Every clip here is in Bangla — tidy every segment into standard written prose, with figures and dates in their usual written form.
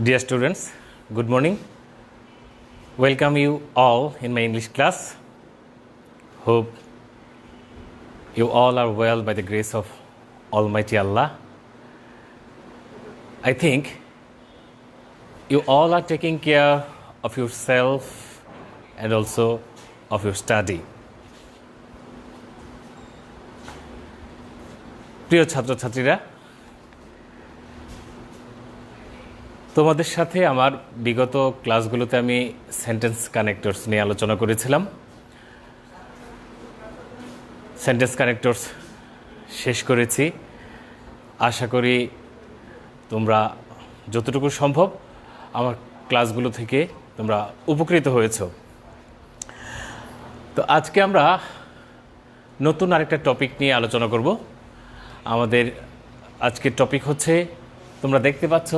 Dear students, good morning. Welcome you all in my English class. Hope you all are well by the grace of Almighty Allah. I think you all are taking care of yourself and also of your study. প্রিয় ছাত্রছাত্রীরা, তোমাদের সাথে আমার বিগত ক্লাসগুলোতে আমি সেন্টেন্স কানেক্টরস নিয়ে আলোচনা করেছিলাম। সেন্টেন্স কানেক্টরস শেষ করেছি। আশা করি তোমরা যতটুকু সম্ভব আমার ক্লাসগুলো থেকে তোমরা উপকৃত হয়েছো। তো আজকে আমরা নতুন আরেকটা টপিক নিয়ে আলোচনা করব। আমাদের আজকের টপিক হচ্ছে, তোমরা দেখতে পাচ্ছ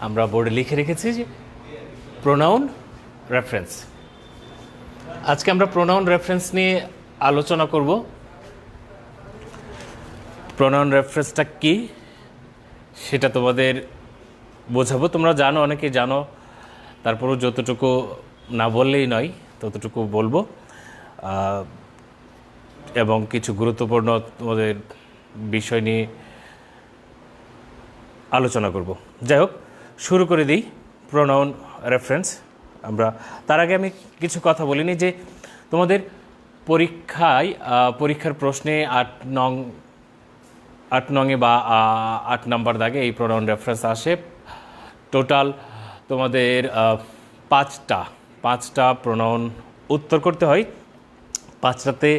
আমরা বোর্ডে লিখে রেখেছি যে প্রোনাউন রেফারেন্স। আজকে আমরা প্রোনাউন রেফারেন্স নিয়ে আলোচনা করব। প্রোনাউন রেফারেন্সটা কি সেটা তোমাদের বোঝাবো। তোমরা জানো, অনেকেই জানো, তারপরও যতটুকু না বললেই নয় ততটুকু বলবো, এবং কিছু গুরুত্বপূর্ণ তোমাদের বিষয় নিয়ে আলোচনা করব। যাই হোক, শুরু করে দিই প্রোনাউন রেফারেন্স। আমরা তার আগে আমি কিছু কথা বলিনি যে তোমাদের পরীক্ষার প্রশ্নে 8 নংয়ে বা 8 নাম্বার দাগে এই প্রোনাউন রেফারেন্স আসে। টোটাল তোমাদের 5টা প্রোনাউন উত্তর করতে হয়। 5টাতে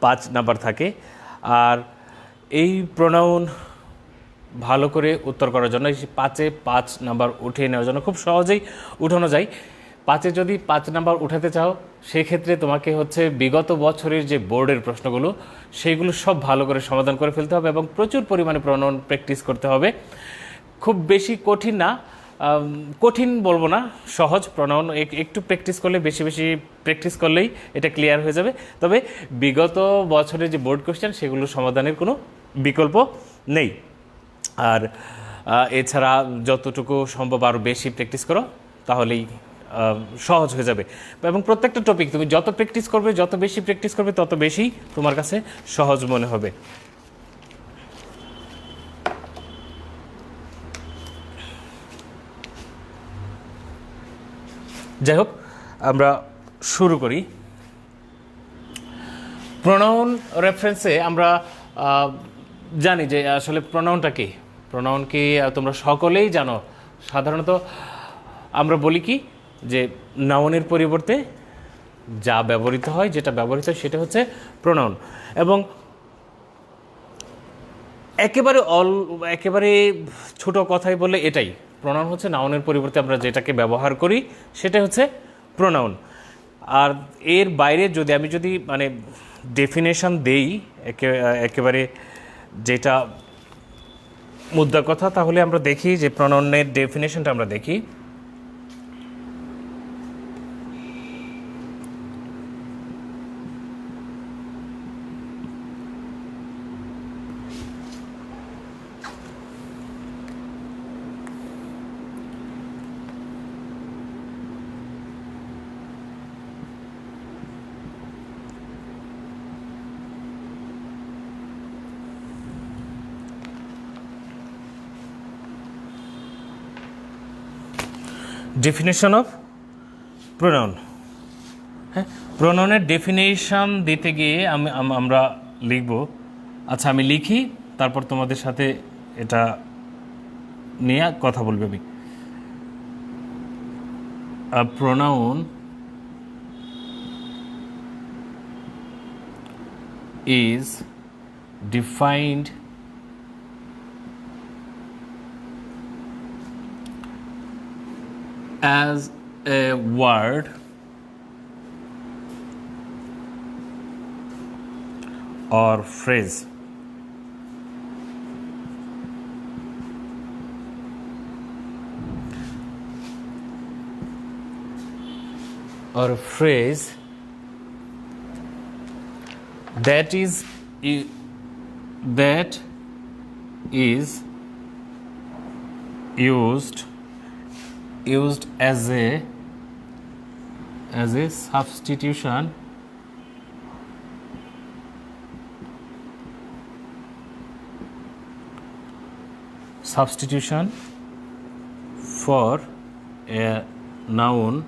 5 নাম্বার থাকে। আর এই প্রোনাউন ভালো করে উত্তর করার জন্য 5-এ 5 নাম্বার উঠিয়ে নেওয়ার জন্য খুব সহজেই উঠানো যায়। 5-এ যদি 5 নাম্বার উঠাতে চাও, সেক্ষেত্রে তোমাকে হচ্ছে বিগত বছরের যে বোর্ডের প্রশ্নগুলো সেইগুলো সব ভালো করে সমাধান করে ফেলতে হবে এবং প্রচুর পরিমাণে প্রোনাউন প্র্যাকটিস করতে হবে। খুব বেশি কঠিন না, কঠিন বলবো না, সহজ প্রোনাউন। একটু প্র্যাকটিস করলে, বেশি প্র্যাকটিস করলেই এটা ক্লিয়ার হয়ে যাবে। তবে বিগত বছরের যে বোর্ড কোশ্চেন সেগুলো সমাধানের কোনো বিকল্প নেই। আর এছাড়া যতটুকু সম্ভব আরও বেশি প্র্যাকটিস করো, তাহলেই সহজ হয়ে যাবে। এবং প্রত্যেকটা টপিক তুমি যত প্র্যাকটিস করবে, যত বেশি প্র্যাকটিস করবে, তত বেশি তোমার কাছে সহজ মনে হবে। যাই হোক, আমরা শুরু করি। প্রোনাউন রেফারেন্সে আমরা জানি যে আসলে প্রোনাউনটা কি। প্রোনাউন কি তোমরা সকলেই জানো। সাধারণত আমরা বলি কি যে নাউনের পরিবর্তে যা ব্যবহৃত হয়, যেটা ব্যবহৃত হয় সেটা হচ্ছে প্রোনাউন। এবং একেবারে ছোট কথাই বললে এটাই, প্রোনাউন হচ্ছে নাউনের পরিবর্তে আমরা যেটাকে ব্যবহার করি সেটা হচ্ছে প্রোনাউন। আর এর বাইরে আমি যদি মানে ডেফিনেশন দেই একেবারে যেটা মুদ্রা কথা, তাহলে আমরা দেখি যে প্রোনাউনের ডেফিনেশনটা আমরা দেখি। Definition of pronoun. হ্যাঁ, প্রোনাউনের ডেফিনেশন দিতে গিয়ে আমরা লিখব। আচ্ছা, আমি লিখি, তারপর তোমাদের সাথে এটা নিয়ে কথা বলবে। আমি pronoun is defined as a word or phrase that is used used as a substitution for a noun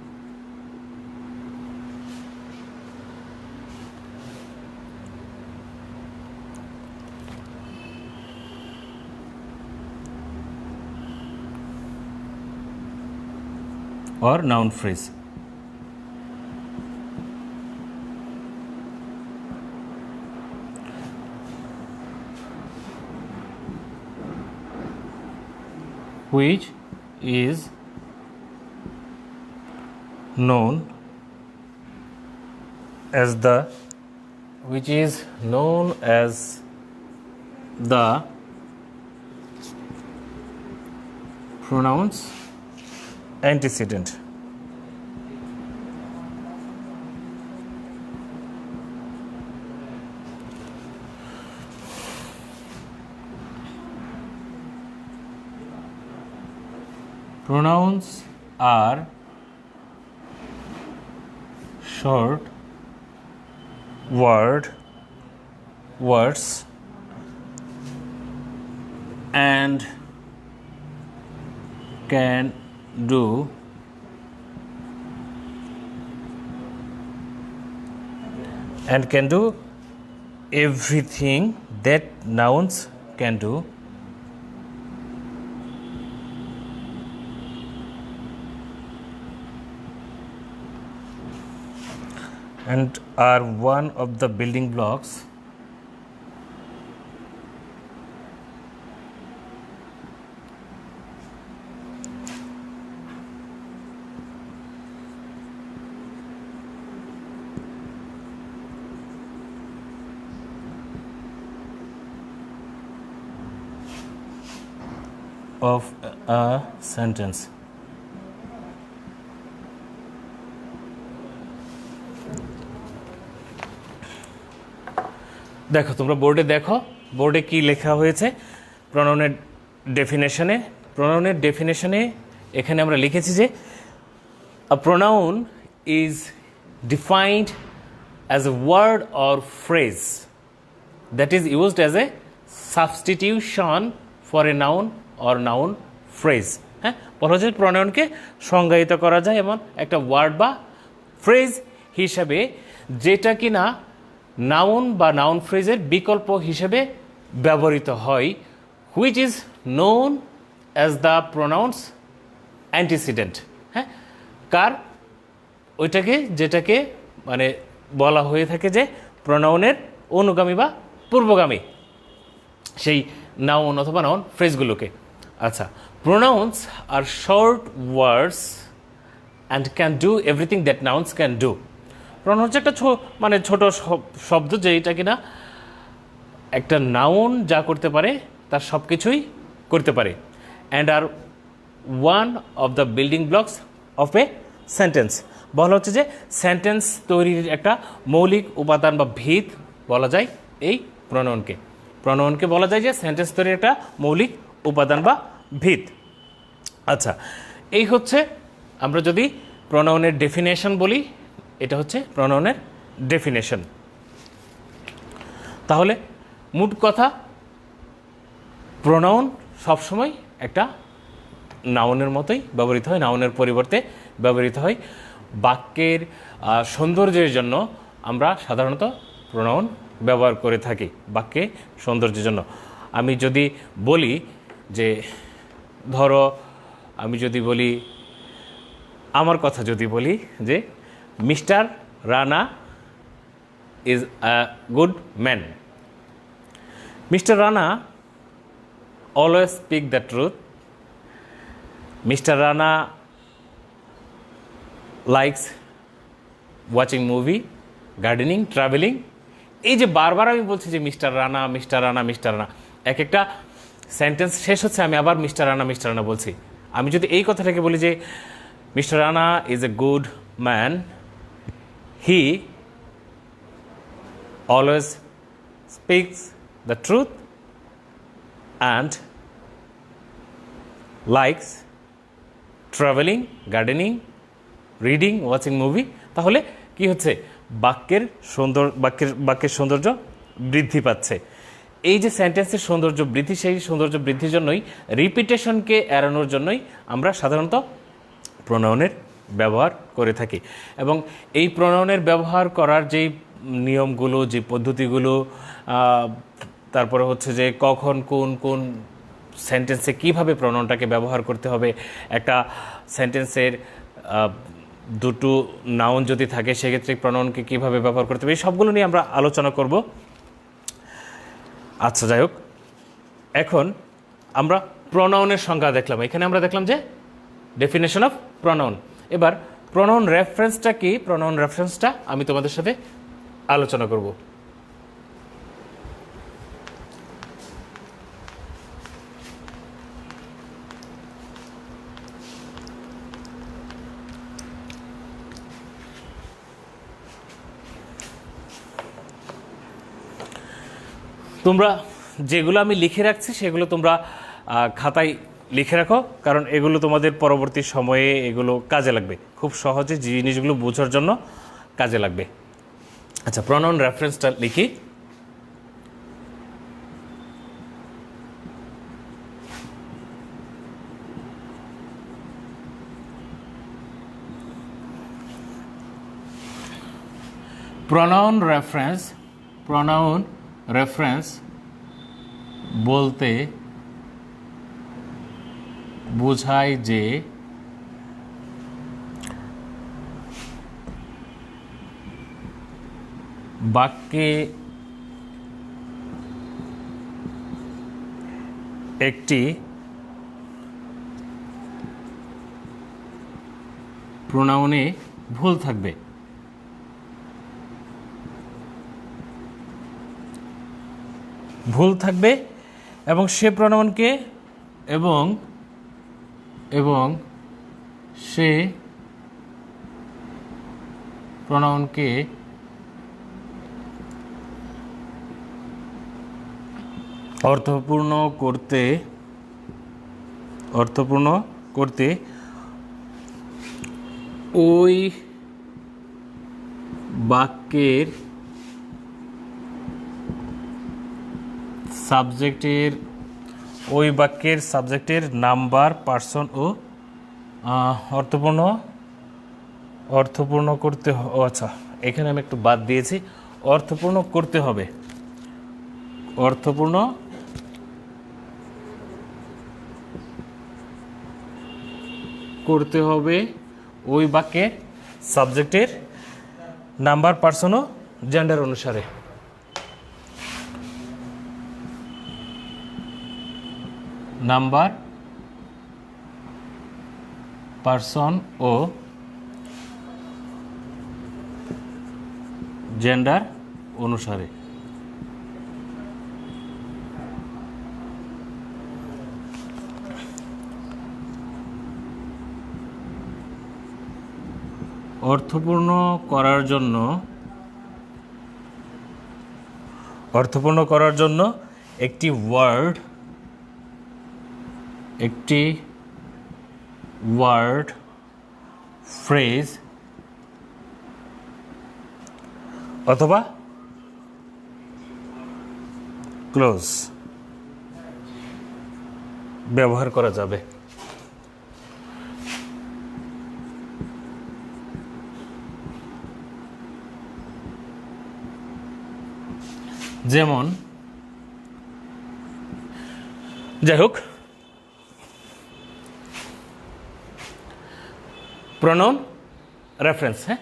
or noun phrase. Which is known as the pronouns antecedent. Pronouns are short words and can do everything that nouns can do, and are one of the building blocks of a sentence. দেখো তোমরা বোর্ডে কি লেখা হয়েছে প্রোনাউনের ডেফিনেশনে এখানে আমরা লিখেছি যে a pronoun is defined as a word or phrase that is used as a substitution for a noun or noun phrase. হ্যাঁ, বলা হচ্ছে প্রোনাউনকে সংজ্ঞায়িত করা যায় এমন একটা ওয়ার্ড বা ফ্রেজ হিসাবে যেটা কিনা নাউন বা নাউন ফ্রেজের বিকল্প হিসেবে ব্যবহৃত হয়, which is known as the pronounce antecedent. হ্যাঁ, কার যেটাকে মানে বলা হয়ে থাকে যে প্রোনাউনের অনুগামী বা পূর্বগামী সেই নাউন অথবা নাউন ফ্রেজগুলোকে। আচ্ছা, pronouns are short words and can do everything that nouns can do. Pronoun হচ্ছে একটা ছোট শব্দ যেটা কিনা একটা নাউন যা করতে পারে তার সব কিছুই করতে পারে, অ্যান্ড আর one of the building blocks of a sentence. বলা হচ্ছে যে সেন্টেন্স তৈরির একটা মৌলিক উপাদান বা ভিত বলা যায় এই প্রোনাউনকে বলা যায় যে সেন্টেন্স তৈরির একটা মৌলিক উপাদান বা ভিত। আচ্ছা, এই হচ্ছে আমরা যদি প্রোনাউনের ডেফিনেশন বলি, এটা হচ্ছে প্রোনাউনের ডেফিনেশন। তাহলে মোট কথা, প্রোনাউন সবসময় একটা নাউনের মতোই ব্যবহৃত হয়, নাউনের পরিবর্তে ব্যবহৃত হয়। বাক্যের সৌন্দর্যের জন্য আমরা সাধারণত প্রোনাউন ব্যবহার করে থাকি, বাক্যে সৌন্দর্যের জন্য। আমি যদি বলি যে, ধরো আমি যদি বলি, আমার কথা যদি বলি যে mister Rana is a good man. Mister Rana always speak the truth. Mister Rana likes watching movie, gardening, travelling. এই যে বারবার আমি বলছি যে mister Rana, mister Rana, mister Rana, এক একটা সেন্টেন্স শেষ হচ্ছে আমি আবার মিস্টার রানা বলছি। আমি যদি এই কথাটাকে বলি যে mister Rana is a good man, he always speaks the truth and likes travelling, gardening, reading, watching movie, তাহলে কি হচ্ছে, বাক্যের সৌন্দর্য বৃদ্ধি পাচ্ছে। এই যে সেন্টেন্সের সৌন্দর্য বৃদ্ধি, সেই সৌন্দর্য বৃদ্ধির জন্যই, রিপিটেশনকে এড়ানোর জন্যই আমরা সাধারণত প্রোনাউনের ব্যবহার করে থাকি। এবং এই প্রোনাউনের ব্যবহার করার যেই নিয়মগুলো, যে পদ্ধতিগুলো, তারপরে হচ্ছে যে কখন কোন কোন সেন্টেন্সে কিভাবে প্রোনাউনটাকে ব্যবহার করতে হবে, একটা সেন্টেন্সের দুটো নাউন যদি থাকে সেক্ষেত্রে প্রোনাউনকে কিভাবে ব্যবহার করতে হবে, এই সবগুলো নিয়ে আমরা আলোচনা করব। আচ্ছা, যাই হোক, এখন আমরা প্রোনাউনের সংজ্ঞা দেখলাম, এখানে আমরা দেখলাম যে ডেফিনেশন অফ প্রোনাউন। এবার প্রোনাউন রেফারেন্সটা কি, প্রোনাউন রেফারেন্সটা আমি তোমাদের সাথে আলোচনা করব। তোমরা যেগুলো আমি লিখে রাখছি সেগুলো তোমরা খাতায় লিখে রাখো, কারণ এগুলো তোমাদের পরবর্তী সময়ে এগুলো কাজে লাগবে, খুব সহজে জিনিসগুলো বোঝার জন্য কাজে লাগবে। আচ্ছা, প্রোনাউন রেফারেন্সটা লিখি। প্রোনাউন রেফারেন্স বলতে বোঝায় যে বাক্যে একটি প্রোনাউনে ভুল থাকবে। এবং সে প্রোনাউনকে এবং সে প্রোনাউনকে অর্থপূর্ণ করতে ওই বাক্যের সাবজেক্টের নাম্বার, পার্সন ও অর্থপূর্ণ করতে আচ্ছা, এখানে আমি একটু বাদ দিয়েছি, অর্থপূর্ণ করতে হবে। ওই বাক্যের সাবজেক্টের নাম্বার, পার্সন ও জেন্ডার অনুসারে। নাম্বার, পার্সন ও জেন্ডার অনুসারে। অর্থপূর্ণ করার জন্য একটি ওয়ার্ড, ফ্রেজ অথবা ক্লোজ ব্যবহার করা যাবে। যেমন, যাই হোক, প্রোনাউন রেফারেন্স, হ্যাঁ,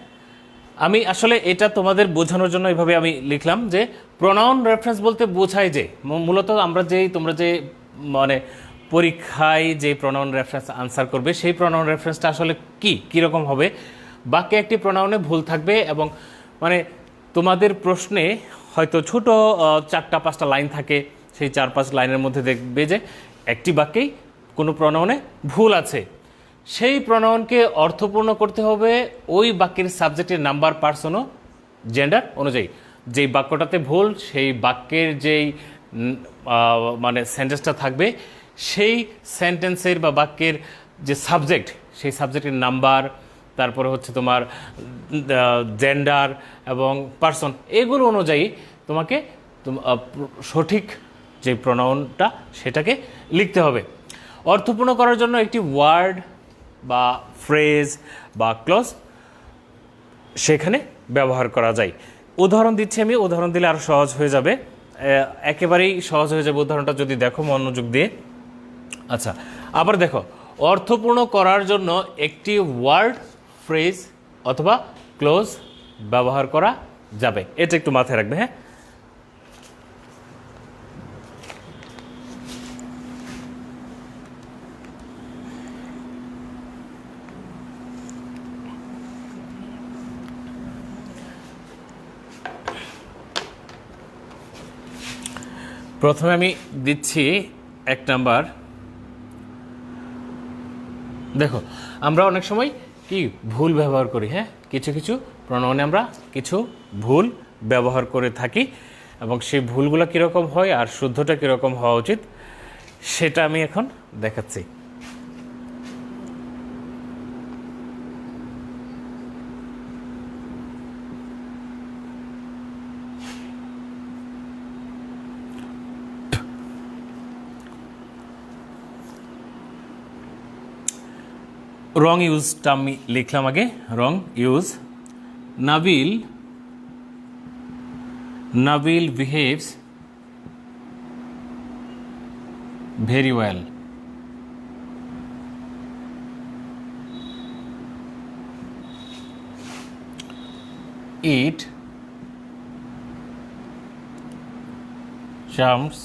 আমি আসলে এটা তোমাদের বোঝানোর জন্য এইভাবে আমি লিখলাম যে প্রোনাউন রেফারেন্স বলতে বোঝায় যে মূলত তোমরা যে মানে পরীক্ষায় যে প্রোনাউন রেফারেন্স আনসার করবে সেই প্রোনাউন রেফারেন্সটা আসলে কীরকম হবে। বাক্যে একটি প্রোনাউনে ভুল থাকবে এবং মানে তোমাদের প্রশ্নে হয়তো ছোট 4-5টা লাইন থাকে, সেই 4-5 লাইনের মধ্যে দেখবে যে একটি বাক্যেই কোনো প্রোনাউনে ভুল আছে, সেই প্রোনাউনকে অর্থপূর্ণ করতে হবে ওই বাক্যের সাবজেক্টের নাম্বার, পার্সন ও জেন্ডার অনুযায়ী। যেই বাক্যটাতে ভুল সেই বাক্যের যেই মানে সেন্টেন্সটা থাকবে সেই সেন্টেন্সের বা বাক্যের যে সাবজেক্ট সেই সাবজেক্টের নাম্বার, তারপরে হচ্ছে তোমার জেন্ডার এবং পার্সন, এগুলো অনুযায়ী তোমাকে সঠিক যে প্রোনাউনটা সেটাকে লিখতে হবে। অর্থপূর্ণ করার জন্য একটি ওয়ার্ড বা ফ্রেজ বা ক্লজ সেখানে ব্যবহার করা যায়। উদাহরণ দিচ্ছি আমি, উদাহরণ দিলে আরও সহজ হয়ে যাবে, একেবারেই সহজ হয়ে যাবে উদাহরণটা যদি দেখো মনোযোগ দিয়ে। আচ্ছা, আবার দেখো, অর্থপূর্ণ করার জন্য একটি ওয়ার্ড, ফ্রেজ অথবা ক্লোজ ব্যবহার করা যাবে, এটা একটু মাথায় রাখবে। হ্যাঁ, প্রথমে আমি দিচ্ছি 1 নাম্বার। দেখো, আমরা অনেক সময় কি ভুল ব্যবহার করি। হ্যাঁ, কিছু কিছু প্রণয়নে আমরা কিছু ভুল ব্যবহার করে থাকি, এবং সেই ভুলগুলো কীরকম হয় আর শুদ্ধটা কীরকম হওয়া উচিত সেটা আমি এখন দেখাচ্ছি। রং ইউজটা আমি লিখলাম আগে, wrong use. Nabil behaves very well. It charms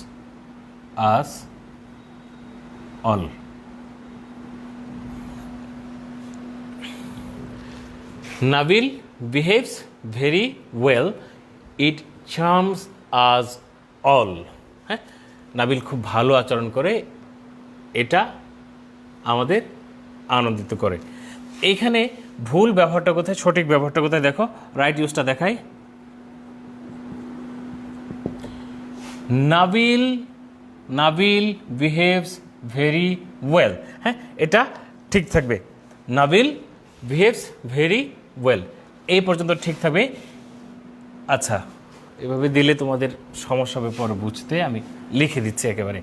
us all. Nabil behaves very well, it charms us all. হ্যাঁ, নাবিল খুব ভালো আচরণ করে, এটা আমাদের আনন্দিত করে। এইখানে ভুল ব্যবহারটা কোথায়, সঠিক ব্যবহারটা কোথায় দেখো, রাইট ইউজটা দেখাই। Nabil behaves very well. হ্যাঁ, এটা ঠিক থাকবে, নাবিল বিহেভস ভেরি ওয়েল, এই পর্যন্ত ঠিক থাকবে। আচ্ছা, এভাবে দিলে তোমাদের সমস্যা হবে পরে বুঝতে, আমি লিখে দিচ্ছি একেবারে।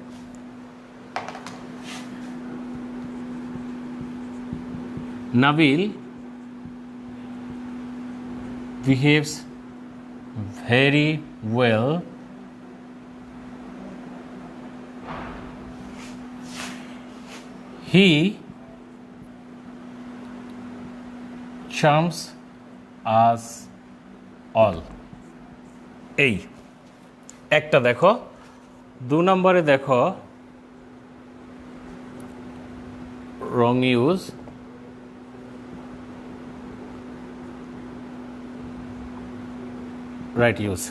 Nabil behaves very well, he charms us all। এই একটা দেখো। 2 নম্বরে দেখো, wrong use. Right use.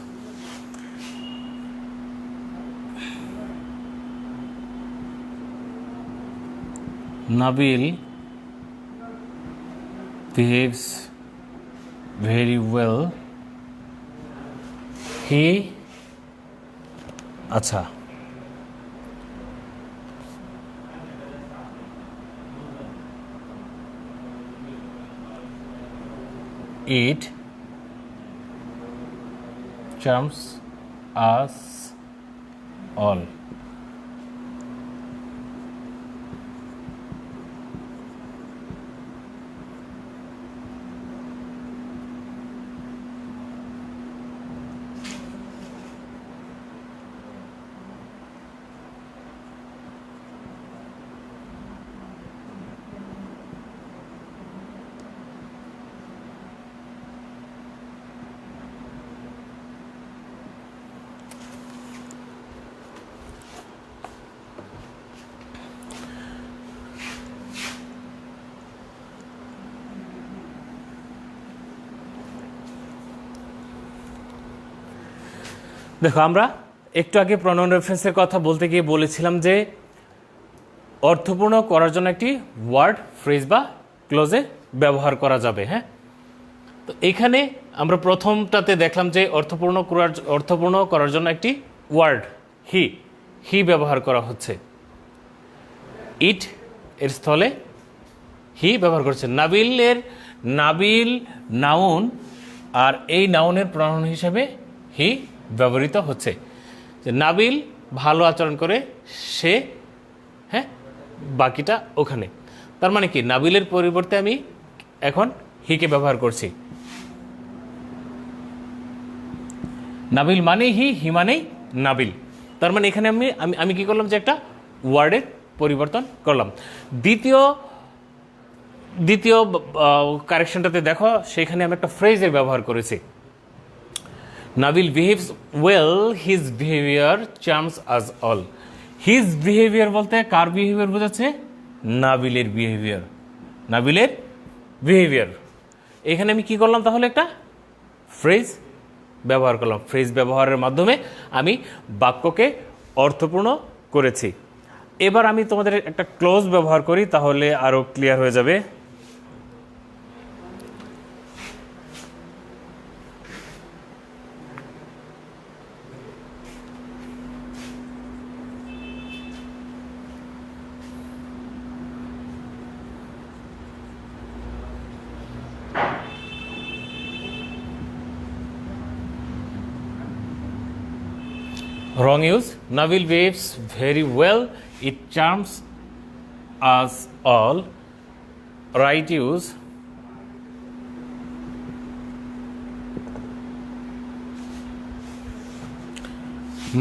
Nabil behaves very well, he আচ্ছা, it charms us all। দেখো, আমরা একটু আগে প্রনাউন রেফারেন্সের কথা বলতে গিয়ে বলেছিলাম যে অর্থপূর্ণ করার জন্য একটি ওয়ার্ড, ফ্রেজ বা ক্লোজে ব্যবহার করা যাবে। হ্যাঁ, তো এখানে আমরা প্রথমটাতে দেখলাম যে অর্থপূর্ণ করার জন্য একটি ওয়ার্ড, হি ব্যবহার করা হচ্ছে। ইট এর স্থলে হি ব্যবহার করছে। নাবিল নাউন, আর এই নাউনের প্রনাউন হিসেবে হি ব্যবহৃত হচ্ছে। যে নাবিল ভালো আচরণ করে, সে, হ্যাঁ, বাকিটা ওখানে। তার মানে কি, নাবিলের পরিবর্তে আমি এখন হিকে ব্যবহার করছি। নাবিল মানেই হি মানেই নাবিল। তার মানে এখানে আমি কি করলাম, যে একটা ওয়ার্ডের পরিবর্তন করলাম। দ্বিতীয় কারেকশনটাতে দেখো, সেখানে আমি একটা ফ্রেজের ব্যবহার করেছি। Nabil behaves well, his behaviour charms us all. His behaviour বলতে কার বিহেভিয়ার বোঝাচ্ছে? নাবিলের বিহেভিয়ার। এখানে আমি কি করলাম, তাহলে একটা ফ্রেজ ব্যবহার করলাম। ফ্রেজ ব্যবহারের মাধ্যমে আমি বাক্যকে অর্থপূর্ণ করেছি। এবার আমি তোমাদের একটা ক্লোজ ব্যবহার করি, তাহলে আরো ক্লিয়ার হয়ে যাবে। Wrong use. Nabil behaves very well. It charms us all. Right use.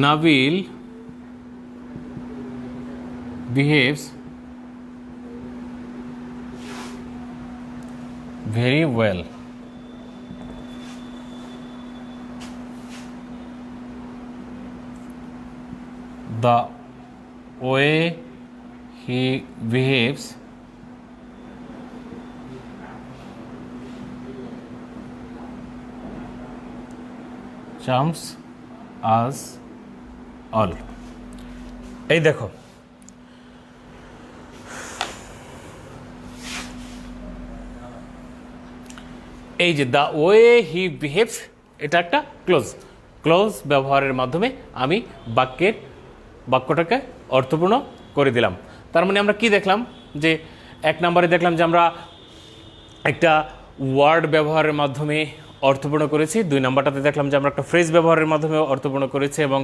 Nabil behaves very well. The way he behaves charms us all. এই দেখো, এই যে দ্য ওয়ে হি বিহেভস, এটা একটা ক্লোজ ব্যবহারের মাধ্যমে আমি বাক্যটাকে অর্থপূর্ণ করে দিলাম। তার মানে আমরা কি দেখলাম, যে এক নম্বরে দেখলাম যে আমরা একটা ওয়ার্ড ব্যবহারের মাধ্যমে অর্থপূর্ণ করেছি। 2 নম্বরটাতে দেখলাম যে আমরা একটা ফ্রেজ ব্যবহারের মাধ্যমে অর্থপূর্ণ করেছি, এবং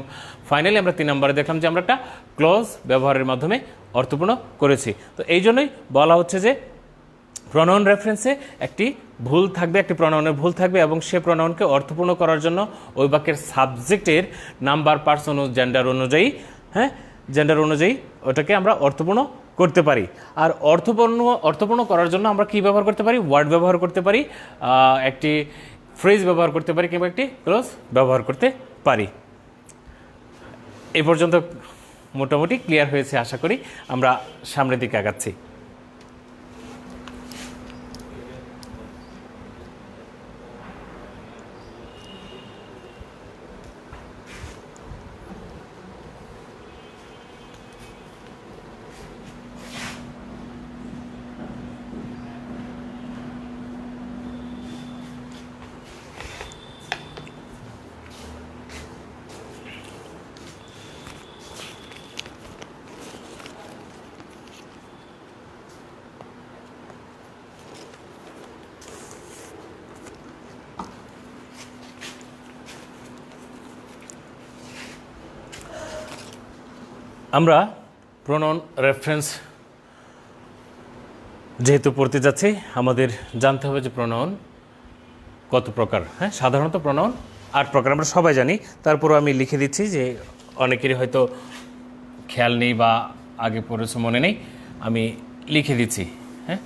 ফাইনালি আমরা 3 নম্বরে দেখলাম যে আমরা একটা ক্লোজ ব্যবহারের মাধ্যমে অর্থপূর্ণ করেছি। তো এই জন্যই বলা হচ্ছে যে প্রনাউন রেফারেন্সে একটি ভুল থাকবে, একটি প্রনাউনের ভুল থাকবে, এবং সে প্রনাউনকে অর্থপূর্ণ করার জন্য ওই বাক্যের সাবজেক্টের নাম্বার, পার্সন ও জেন্ডার অনুযায়ী ওটাকে আমরা অর্থপূর্ণ করতে পারি। আর অর্থপূর্ণ করার জন্য আমরা কি ব্যবহার করতে পারি? ওয়ার্ড ব্যবহার করতে পারি, একটি ফ্রেজ ব্যবহার করতে পারি, কিংবা একটি ক্লোজ ব্যবহার করতে পারি। এই পর্যন্ত মোটামুটি ক্লিয়ার হয়েছে আশা করি। আমরা সামনের দিকে আগাচ্ছি। আমরা প্রনাউন রেফারেন্স যেহেতু পড়তে যাচ্ছি, আমাদের জানতে হবে যে প্রনাউন কত প্রকার। হ্যাঁ, সাধারণত প্রনাউন 8 প্রকার, আমরা সবাই জানি। তারপরও আমি লিখে দিচ্ছি, যে অনেকেরই হয়তো খেয়াল নেই বা আগে পড়েছে মনে নেই, আমি লিখে দিচ্ছি। হ্যাঁ,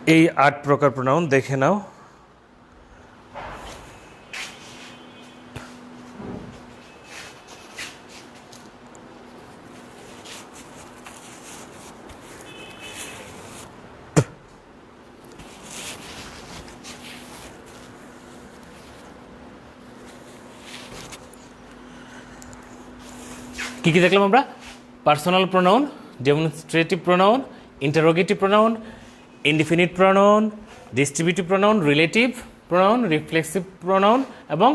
এই 8 প্রকার প্রোনাউন দেখে নাও। কি কি দেখলাম আমরা? Personal pronoun, demonstrative pronoun, interrogative pronoun, indefinite pronoun, distributive pronoun, relative pronoun, reflexive pronoun এবং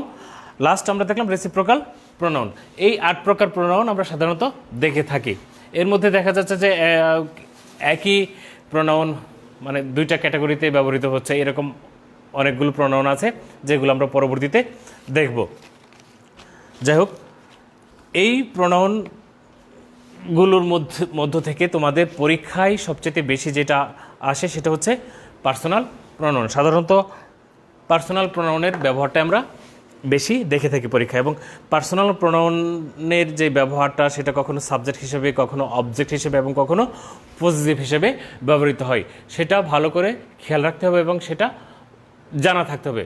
লাস্ট আমরা দেখলাম রেসিপ্রোকাল প্রোনাউন। এই 8 প্রকার প্রোনাউন আমরা সাধারণত দেখে থাকি। এর মধ্যে দেখা যাচ্ছে যে একই প্রোনাউন মানে 2টা ক্যাটাগরিতে ব্যবহৃত হচ্ছে, এরকম অনেকগুলো প্রোনাউন আছে যেগুলো আমরা পরবর্তীতে দেখব। যাই হোক, এই প্রোনাউনগুলোর মধ্য থেকে তোমাদের পরীক্ষায় সবচেয়ে বেশি যেটা আসে সেটা হচ্ছে পার্সোনাল প্রোনাউন। সাধারণত পার্সোনাল প্রোনাউনের ব্যবহারটা আমরা বেশি দেখে থাকি পরীক্ষায়, এবং পার্সোনাল প্রোনাউনের যে ব্যবহারটা সেটা কখনো সাবজেক্ট হিসেবে, কখনো অবজেক্ট হিসেবে এবং কখনো পজিটিভ হিসেবে ব্যবহৃত হয়। সেটা ভালো করে খেয়াল রাখতে হবে এবং সেটা জানা থাকতে হবে।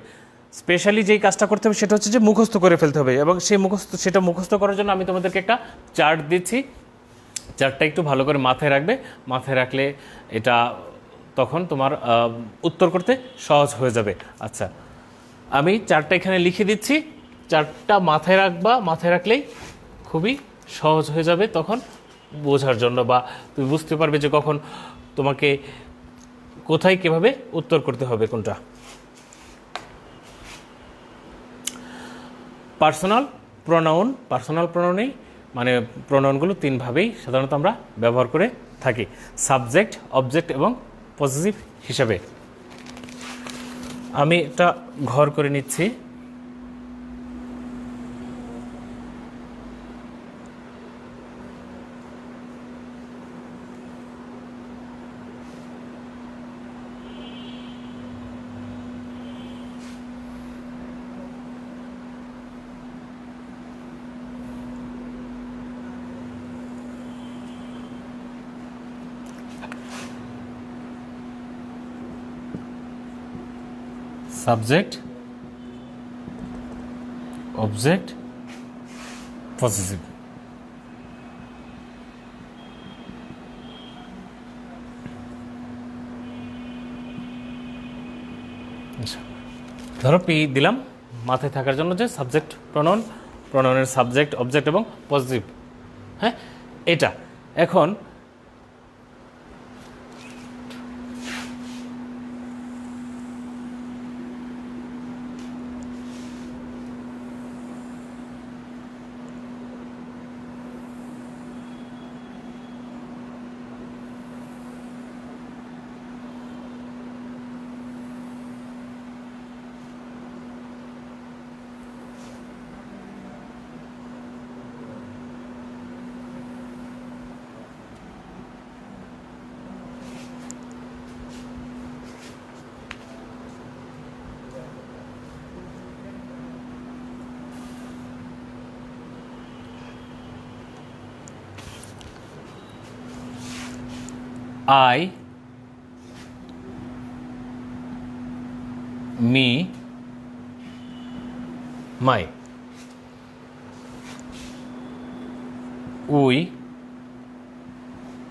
স্পেশালি যেই কাজটা করতে হবে সেটা হচ্ছে যে মুখস্থ করে ফেলতে হবে, এবং সেই সেটা মুখস্থ করার জন্য আমি তোমাদেরকে একটা চার্ট দিচ্ছি। চার্টটা একটু ভালো করে মাথায় রাখবে। মাথায় রাখলে এটা তখন তোমার উত্তর করতে সহজ হয়ে যাবে। আচ্ছা, আমি চার্টটা এখানে লিখে দিচ্ছি। চার্টটা মাথায় রাখবা, মাথায় রাখলেই খুবই সহজ হয়ে যাবে তখন বোঝার জন্য, বা তুমি বুঝতে পারবে যে কখন তোমাকে কোথায় কীভাবে উত্তর করতে হবে কোনটা। পার্সোনাল প্রোনাউনেই মানে প্রোনাউনগুলো 3 ভাবেই সাধারণত আমরা ব্যবহার করে থাকি: সাবজেক্ট, অবজেক্ট এবং পজিটিভ হিসাবে। আমি এটা ঘর করে নিচ্ছি। Subject, object, positive. ধরো পি দিলাম মাথায় থাকার জন্য যে সাবজেক্ট প্রোনাউনের সাবজেক্ট, অবজেক্ট এবং পজিটিভ। হ্যাঁ, এটা এখন I, me, my. We,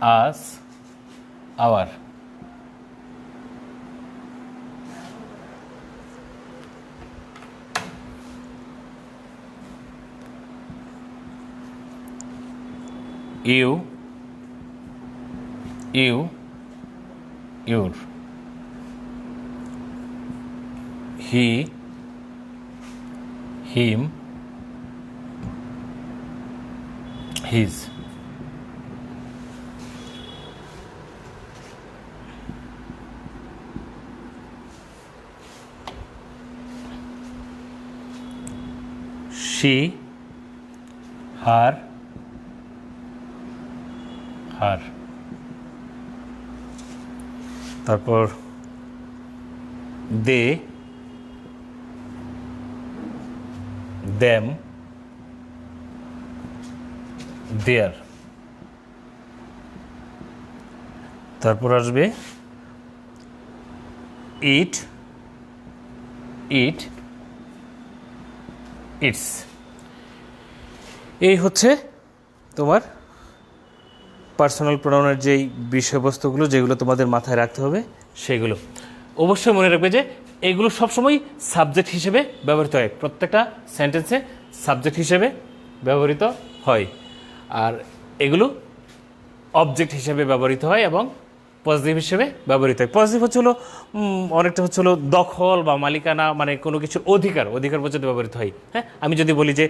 us, our. You, your. He, him, his. She, her, her. তারপর they, them, their। তারপর আসবে ইট, ইট, ইটস। এই হচ্ছে তোমার পার্সোনাল প্রোনাউনের যেই বিষয়বস্তুগুলো যেগুলো তোমাদের মাথায় রাখতে হবে সেগুলো। অবশ্যই মনে রাখবে যে এগুলো সবসময় সাবজেক্ট হিসেবে ব্যবহৃত হয়, প্রত্যেকটা সেন্টেন্সে সাবজেক্ট হিসেবে ব্যবহৃত হয়। আর এগুলো অবজেক্ট হিসেবে ব্যবহৃত হয় এবং পজিটিভ হিসেবে ব্যবহৃত হয়। পজিটিভ হচ্ছে হলো অনেকটা হচ্ছে হলো দখল বা মালিকানা, মানে কোনো কিছুর অধিকার, অধিকার পর্যন্ত ব্যবহৃত হয়। হ্যাঁ, আমি যদি বলি যে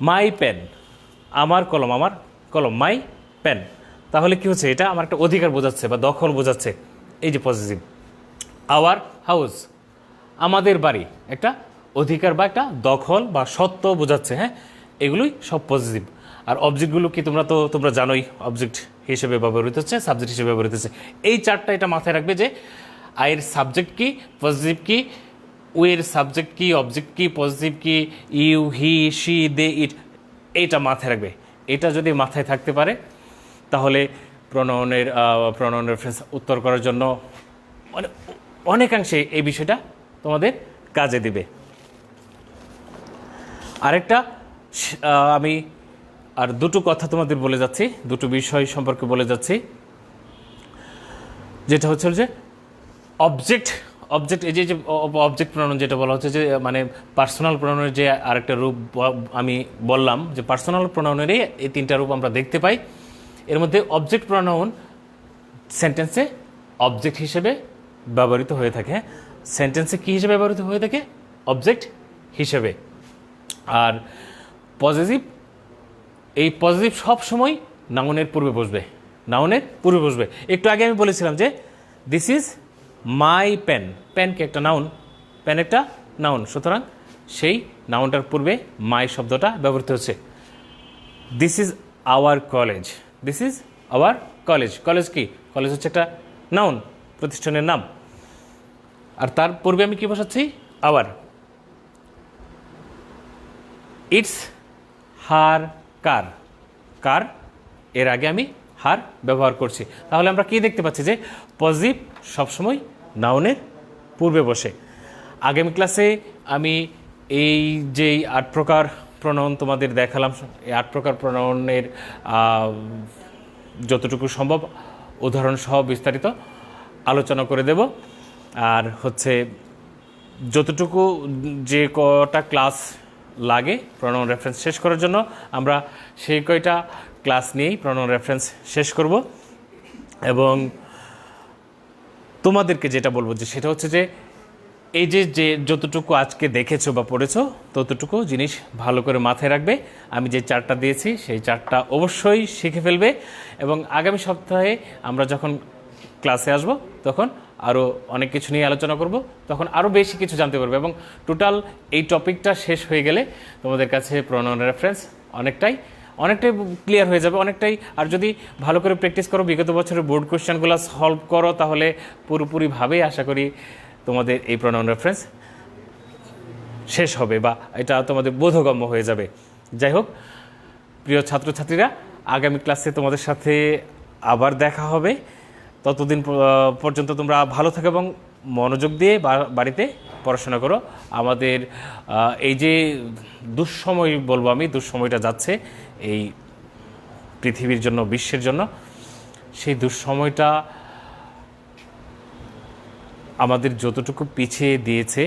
মাই পেন, আমার কলম, আমার কলম, মাই পেন, তাহলে কি হচ্ছে, এটা আমার একটা অধিকার বোঝাচ্ছে বা দখল বোঝাচ্ছে, এই যে পজিটিভ। আওয়ার হাউস, আমাদের বাড়ি, একটা অধিকার বা একটা দখল বা সত্য বোঝাচ্ছে। হ্যাঁ, এগুলোই সব পজিটিভ। আর অবজেক্টগুলো কি তোমরা জানোই, অবজেক্ট হিসেবে ব্যবহৃত হচ্ছে, সাবজেক্ট হিসেবে ব্যবহৃত হচ্ছে। এই চারটা এটা মাথায় রাখবে যে আইয়ের সাবজেক্ট কি, পজিটিভ কি, ওয়ের সাবজেক্ট কি, অবজেক্ট কি, পজিটিভ কি, ইউ, হি, শি, দে, ইট, এইটা মাথায় রাখবে। এটা যদি মাথায় থাকতে পারে তাহলে প্রোনাউন রেফারেন্স উত্তর করার জন্য অনেকাংশে এই বিষয়টা তোমাদের কাজে দিবে। আরেকটা আমি আর দুটো কথা তোমাদের বলে যাচ্ছি, দুটো বিষয় সম্পর্কে বলে যাচ্ছি, যেটা হচ্ছে যে অবজেক্ট, এই যে অবজেক্ট প্রোনাউন যেটা বলা হচ্ছে যে মানে পার্সোনাল প্রোনাউনের যে আরেকটা রূপ আমি বললাম, যে পার্সোনাল প্রোনাউনেরই এই তিনটা রূপ আমরা দেখতে পাই। এর মধ্যে অবজেক্ট প্রোনাউন সেন্টেন্সে অবজেক্ট হিসেবে ব্যবহৃত হয়ে থাকে। সেন্টেন্সে কী হিসেবে ব্যবহৃত হয়ে থাকে? অবজেক্ট হিসেবে। আর পজিটিভ, এই পজিটিভ সবসময় নাউনের পূর্বে বসবে, নাউনের পূর্বে বসবে। একটু আগে আমি বলেছিলাম যে দিস ইজ মাই পেন, পেনকে একটা নাউন, পেন একটা নাউন, সুতরাং সেই নাউনটার পূর্বে মাই শব্দটা ব্যবহৃত হচ্ছে। This is our college, this is our college, college কি? কলেজ হচ্ছে একটা নাউন, প্রতিষ্ঠানের নাম। আর তার পূর্বে আমি কি বসাচ্ছি? আওয়ার। ইটস হার কার, কার এর আগে আমি হার ব্যবহার করছি। তাহলে আমরা কি দেখতে পাচ্ছি যে পজিটিভ সবসময় নাউনের পূর্বে বসে। আগামী ক্লাসে আমি এই যে 8 প্রকার প্রোনাউন তোমাদের দেখালাম, এই 8 প্রকার প্রোনাউনের যতটুকু সম্ভব উদাহরণ সহ বিস্তারিত আলোচনা করে দেব। আর হচ্ছে যতটুকু যে কটা ক্লাস লাগে প্রোনাউন রেফারেন্স শেষ করার জন্য, আমরা সেই কয়টা ক্লাস নিয়েই প্রোনাউন রেফারেন্স শেষ করব। এবং তোমাদেরকে যেটা বলবো যে সেটা হচ্ছে যে এই যে যতটুকু আজকে দেখেছো বা পড়েছো ততটুকু জিনিস ভালো করে মাথায় রাখবে। আমি যে চারটা দিয়েছি সেই চারটা অবশ্যই শিখে ফেলবে, এবং আগামী সপ্তাহে আমরা যখন ক্লাসে আসব তখন আরও অনেক কিছু নিয়ে আলোচনা করব, তখন আরও বেশি কিছু জানতে পারবে। এবং টোটাল এই টপিকটা শেষ হয়ে গেলে তোমাদের কাছে প্রোনাউন রেফারেন্স অনেকটাই ক্লিয়ার হয়ে যাবে, অনেকটাই। আর যদি ভালো করে প্র্যাকটিস করো, বিগত বছরের বোর্ড কোয়েশ্চেনগুলো সলভ করো, তাহলে পুরোপুরিভাবেই আশা করি তোমাদের এই প্রোনাউন রেফারেন্স শেষ হবে বা এটা তোমাদের বোধগম্য হয়ে যাবে। যাই হোক, প্রিয় ছাত্রছাত্রীরা, আগামী ক্লাসে তোমাদের সাথে আবার দেখা হবে। ততদিন পর্যন্ত তোমরা ভালো থাকো এবং মনোযোগ দিয়ে বাড়িতে পড়াশোনা করো। আমাদের এই যে দুঃসময় বলবো আমি, দুঃসময়টা যাচ্ছে এই পৃথিবীর জন্য, বিশ্বের জন্য, সেই দুঃসময়টা আমাদের যতটুকু পিছিয়ে দিয়েছে,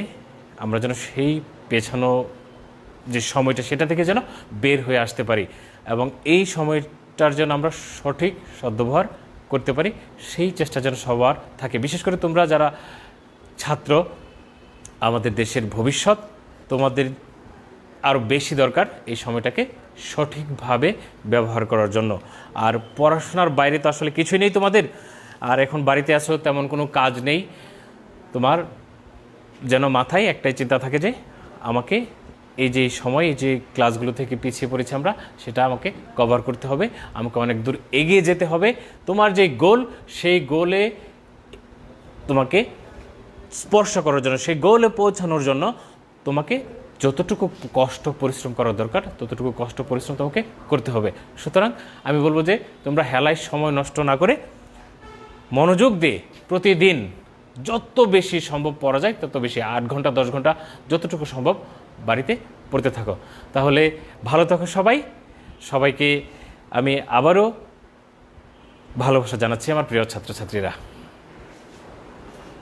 আমরা যেন সেই পেছানো যে সময়টা সেটা থেকে যেন বের হয়ে আসতে পারি, এবং এই সময়টার জন্য আমরা সঠিক সদ্ব্যবহার করতে পারি, সেই চেষ্টা যেন সবার থাকে। বিশেষ করে তোমরা যারা ছাত্র, আমাদের দেশের ভবিষ্যৎ, তোমাদের আরও বেশি দরকার এই সময়টাকে সঠিকভাবে ব্যবহার করার জন্য। আর পড়াশোনার বাইরে তো আসলে কিছুই নেই তোমাদের, আর এখন বাড়িতে আসো, তেমন কোনো কাজ নেই। তোমার যেন মাথায় একটাই চিন্তা থাকে যে আমাকে এই যে সময়, এই যে ক্লাসগুলো থেকে পিছিয়ে পড়েছি আমরা, সেটা আমাকে কভার করতে হবে, আমাকে অনেক দূর এগিয়ে যেতে হবে। তোমার যে গোল, সেই গোলে তোমাকে স্পর্শ করার জন্য, সেই গোলে পৌঁছানোর জন্য তোমাকে যতটুকু কষ্ট পরিশ্রম করার দরকার ততটুকু কষ্ট পরিশ্রম তোমাকে করতে হবে। সুতরাং আমি বলবো যে তোমরা হেলায় সময় নষ্ট না করে মনোযোগ দিয়ে প্রতিদিন যত বেশি সম্ভব পড়া যায় তত বেশি, 8 ঘন্টা 10 ঘন্টা যতটুকু সম্ভব বাড়িতে পড়তে থাকো। তাহলে ভালো থাকো সবাই। সবাইকে আমি আবারও ভালোবাসা জানাচ্ছি আমার প্রিয় ছাত্রছাত্রীরা।